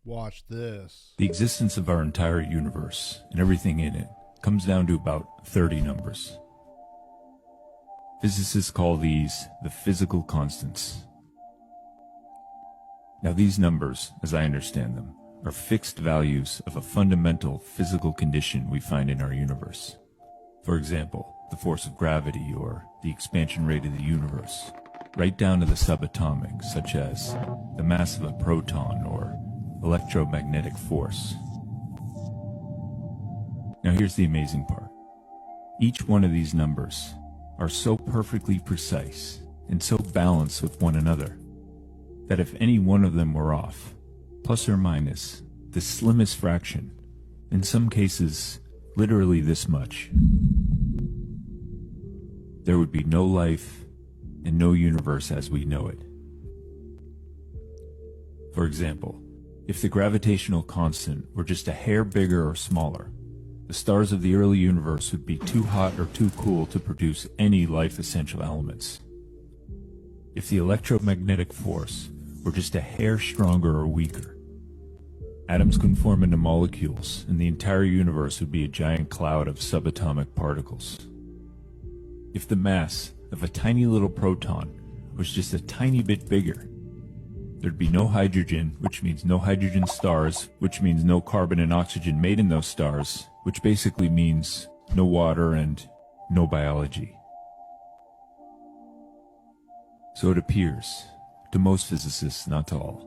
Watch this. The existence of our entire universe and everything in it comes down to about 30 numbers. Physicists call these the physical constants. Now these numbers, as I understand them, are fixed values of a fundamental physical condition we find in our universe. For example, the force of gravity or the expansion rate of the universe, right down to the subatomic, such as the mass of a proton or electromagnetic force. Now here's the amazing part. Each one of these numbers are so perfectly precise and so balanced with one another that if any one of them were off, plus or minus the slimmest fraction, in some cases literally this much, there would be no life and no universe as we know it. For example, if the gravitational constant were just a hair bigger or smaller, the stars of the early universe would be too hot or too cool to produce any life-essential elements. If the electromagnetic force were just a hair stronger or weaker, atoms can form into molecules and the entire universe would be a giant cloud of subatomic particles. If the mass of a tiny little proton was just a tiny bit bigger, there'd be no hydrogen, which means no hydrogen stars, which means no carbon and oxygen made in those stars, which basically means no water and no biology. So it appears, to most physicists, not to all,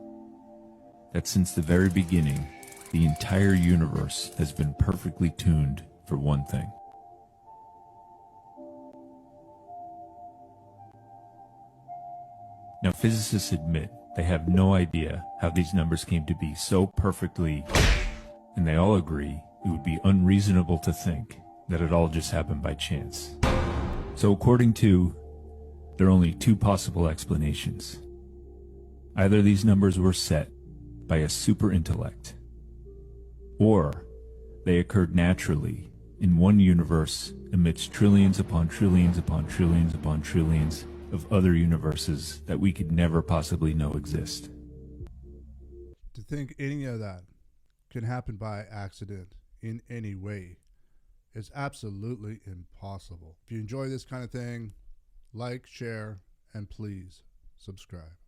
that since the very beginning, the entire universe has been perfectly tuned for one thing. Now physicists admit they have no idea how these numbers came to be so perfectly, and they all agree it would be unreasonable to think that it all just happened by chance. So according to, there are only two possible explanations. Either these numbers were set by a super intellect, or they occurred naturally in one universe amidst trillions upon trillions upon trillions upon trillions of other universes that we could never possibly know exist. To think any of that can happen by accident in any way is absolutely impossible. If you enjoy this kind of thing, like, share, and please subscribe.